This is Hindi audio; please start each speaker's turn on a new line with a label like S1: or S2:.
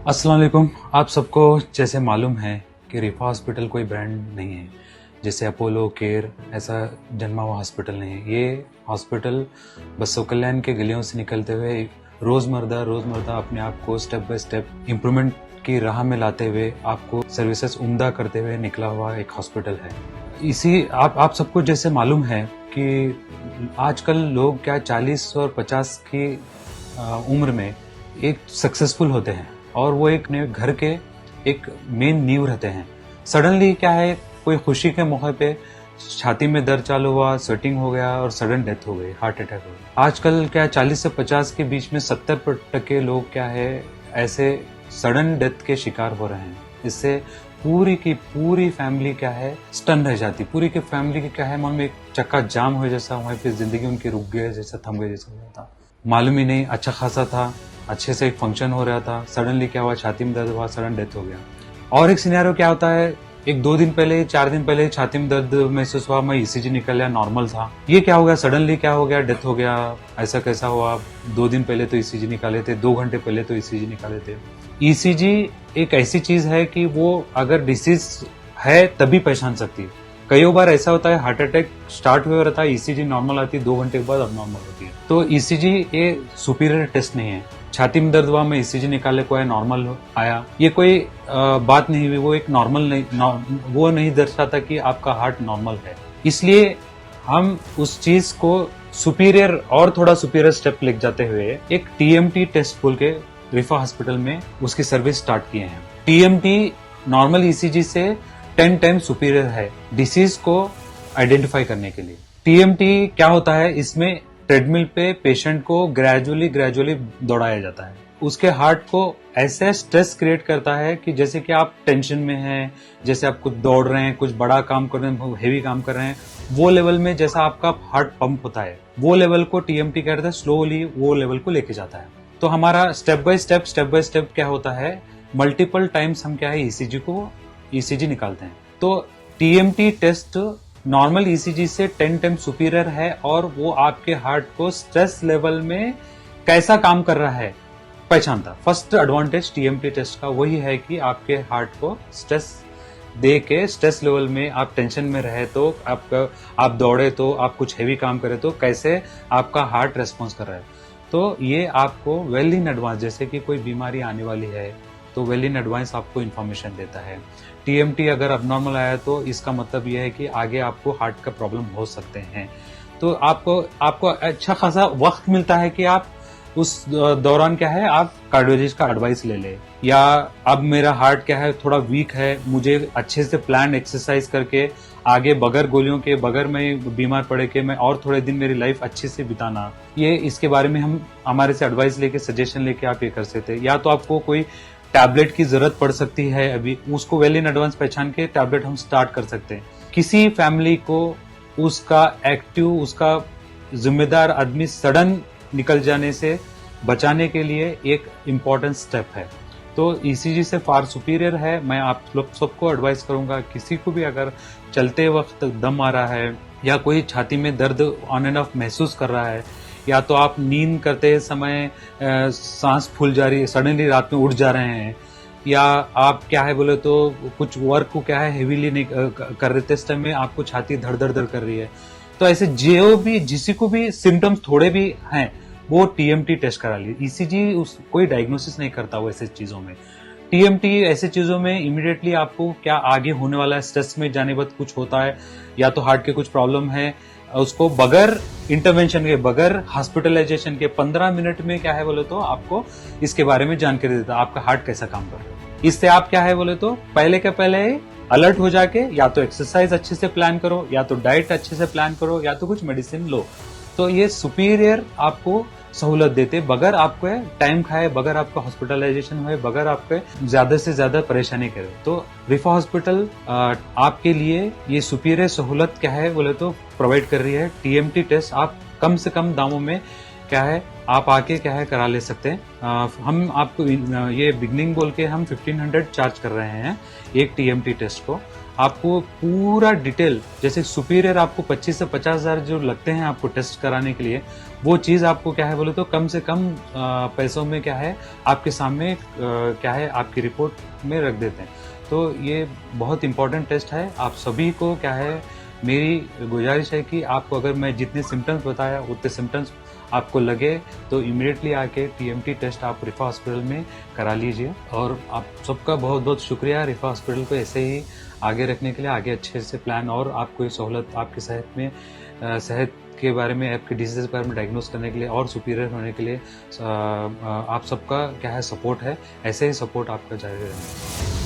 S1: अस्सलाम वालेकुम। आप सबको जैसे मालूम है कि रिफा हॉस्पिटल कोई ब्रांड नहीं है, जैसे अपोलो केयर ऐसा जन्मा हुआ हॉस्पिटल नहीं है। ये हॉस्पिटल बसव कल्याण के गलियों से निकलते हुए रोज़मर्रा अपने आप को स्टेप बाय स्टेप इम्प्रूवमेंट की राह में लाते हुए आपको सर्विसेज उम्दा करते हुए निकला हुआ एक हॉस्पिटल है। इसी आप सबको जैसे मालूम है कि आजकल लोग क्या 40 और 50 की उम्र में एक सक्सेसफुल होते हैं और वो एक नए घर के एक मेन नींव रहते हैं। सडनली क्या है, कोई खुशी के मौके पे छाती में दर्द चालू हुआ, स्वेटिंग हो गया और सडन डेथ हो गई, हार्ट अटैक हो गया। आजकल क्या 40 से 50 के बीच में 70% लोग क्या है ऐसे सडन डेथ के शिकार हो रहे हैं। इससे पूरी की पूरी फैमिली क्या है स्टन रह जाती। पूरी की फैमिली की क्या है मन में एक चक्का जाम हो जैसा, वहीं पे जिंदगी उनकी रुक गई जैसा, थम गई जैसा हो जाता। मालूम ही नहीं, अच्छा खासा था, अच्छे से एक फंक्शन हो रहा था, सडनली क्या हुआ, छाती में दर्द हुआ, सडन डेथ हो गया। और एक सिनेरियो क्या होता है, एक 2 दिन पहले 4 दिन पहले छाती में दर्द महसूस हुआ, मैं ईसीजी निकल आया, नॉर्मल था। ये क्या हो गया, सडनली क्या हो गया, डेथ हो गया। ऐसा कैसा हुआ? 2 दिन पहले तो ईसीजी निकाले थे, 2 घंटे पहले तो ईसीजी निकाले थे। ईसीजी एक ऐसी चीज है कि वो अगर डिसीज है तभी पहचान सकती है। कई बार ऐसा होता है, हार्ट अटैक स्टार्ट हुआ रहता है, ईसीजी नॉर्मल आती है, 2 घंटे के बाद अब नॉर्मल होती है। तो ईसीजी ये सुपीरियर टेस्ट नहीं है। छाती में दर्द हुआ, मैं ईसीजी निकाले को नॉर्मल आया, ये कोई बात नहीं हुई। वो एक नॉर्मल नहीं, वो नहीं दर्शाता कि आपका हार्ट नॉर्मल है। इसलिए हम उस चीज को सुपीरियर और थोड़ा सुपीरियर स्टेप लेके जाते हुए एक टीएमटी टेस्ट बोल के रिफा हॉस्पिटल में उसकी सर्विस स्टार्ट किए हैं। टीएमटी नॉर्मल ईसीजी से 10 टाइम सुपीरियर है डिसीज को आइडेंटिफाई करने के लिए। टीएमटी क्या होता है, इसमें ट्रेडमिल पे पेशेंट को ग्रेजुअली दौड़ाया जाता है। उसके हार्ट को ऐसे स्ट्रेस क्रिएट करता है कि जैसे कि आप टेंशन में हैं, जैसे आप कुछ दौड़ रहे हैं, कुछ बड़ा काम कर रहे हैं, हेवी काम कर रहे हैं, वो लेवल में जैसा आपका हार्ट पंप होता है, वो लेवल को टीएमटी कहता है, स्लोली वो लेवल को लेके जाता है। तो हमारा स्टेप बाय स्टेप क्या होता है, मल्टीपल टाइम्स हम क्या है ईसीजी निकालते हैं। तो टीएमटी टेस्ट नॉर्मल ईसीजी से 10 टाइम सुपीरियर है और वो आपके हार्ट को स्ट्रेस लेवल में कैसा काम कर रहा है पहचानता। फर्स्ट एडवांटेज टीएमटी टेस्ट का वही है कि आपके हार्ट को स्ट्रेस दे के, स्ट्रेस लेवल में आप टेंशन में रहे तो आप दौड़े तो, आप कुछ हेवी काम करे तो कैसे आपका हार्ट रेस्पॉन्स कर रहा है। तो ये आपको वेल इन एडवांस, जैसे कि कोई बीमारी आने वाली है तो वेल इन एडवांस आपको इन्फॉर्मेशन देता है। टीएमटी अगर अबनॉर्मल आया तो इसका मतलब यह है कि आगे आपको हार्ट का प्रॉब्लम हो सकते हैं। तो आपको अच्छा खासा वक्त मिलता है कि आप उस दौरान क्या है, आप कार्डियोलॉजिस्ट का एडवाइस ले ले, या अब मेरा हार्ट क्या है थोड़ा वीक है, मुझे अच्छे से प्लान एक्सरसाइज करके आगे बगैर गोलियों के, बगैर मैं बीमार पड़े के मैं और थोड़े दिन मेरी लाइफ अच्छे से बिताना, ये इसके बारे में हम हमारे से एडवाइस लेके, सजेशन लेके आप ये कर सकते हैं। या तो आपको कोई टैबलेट की जरूरत पड़ सकती है, अभी उसको वेल इन एडवांस पहचान के टैबलेट हम स्टार्ट कर सकते हैं। किसी फैमिली को उसका एक्टिव, उसका जिम्मेदार आदमी सडन निकल जाने से बचाने के लिए एक इम्पोर्टेंट स्टेप है। तो ईसीजी से फार सुपीरियर है। मैं आप लोग सबको एडवाइस करूंगा, किसी को भी अगर चलते वक्त दम आ रहा है या कोई छाती में दर्द ऑन एंड ऑफ महसूस कर रहा है, या तो आप नींद करते समय सांस फूल जा रही है, सडनली रात में उठ जा रहे हैं, या आप क्या है बोले तो कुछ वर्क को क्या है हेवीली नहीं कर रहे थे, इस टाइम में आपको छाती धड़ धड़ कर रही है, तो ऐसे जो भी जिसी को भी सिम्टम्स थोड़े भी हैं वो टीएमटी टेस्ट करा ली। ईसीजी कोई डायग्नोसिस नहीं करता वो ऐसे चीजों में। टीएमटी ऐसे चीजों में इमीडिएटली आपको क्या आगे होने वाला है, स्ट्रेस में जाने बाद कुछ होता है या तो हार्ट के कुछ प्रॉब्लम है, उसको बगैर इंटरवेंशन के, बगैर हॉस्पिटलाइजेशन के 15 मिनट में क्या है बोले तो आपको इसके बारे में जानकारी देता है, आपका हार्ट कैसा काम कर रहा है। इससे आप क्या है बोले तो पहले के पहले अलर्ट हो जाके या तो एक्सरसाइज अच्छे से प्लान करो, या तो डाइट अच्छे से प्लान करो, या तो कुछ मेडिसिन लो। तो ये सुपीरियर आपको सहूलत देते, बगैर आपको टाइम खाए, बगैर आपका हॉस्पिटलाइजेशन हुए, बगैर आपके ज्यादा से ज्यादा परेशानी करे। तो रिफा हॉस्पिटल आपके लिए ये सुपीरियर सहूलत क्या है बोले तो प्रोवाइड कर रही है। टीएमटी टेस्ट आप कम से कम दामों में क्या है आप आके क्या है करा ले सकते हैं। हम आपको ये बिगनिंग बोल के हम 1500 चार्ज कर रहे हैं एक टीएमटी टेस्ट को। आपको पूरा डिटेल, जैसे सुपीरियर आपको 25 से 50,000 जो लगते हैं आपको टेस्ट कराने के लिए, वो चीज़ आपको क्या है बोले तो कम से कम पैसों में क्या है आपके सामने क्या है आपकी रिपोर्ट में रख देते हैं। तो ये बहुत इम्पोर्टेंट टेस्ट है। आप सभी को क्या है मेरी गुजारिश है कि आपको अगर मैं जितने सिम्टम्स बताया उतने सिम्टम्स आपको लगे तो इमीडिएटली आके टीएमटी टेस्ट आप रिफा हॉस्पिटल में करा लीजिए। और आप सबका बहुत बहुत शुक्रिया रिफा हॉस्पिटल को ऐसे ही आगे रखने के लिए, आगे अच्छे से प्लान और आपको ये सहूलत आपकी सेहत में सेहत के बारे में, आपके डिजीज़ के बारे में डायग्नोस करने के लिए और सुपीरियर होने के लिए आप सबका क्या है सपोर्ट है। ऐसे ही सपोर्ट आपका जारी रहेगा।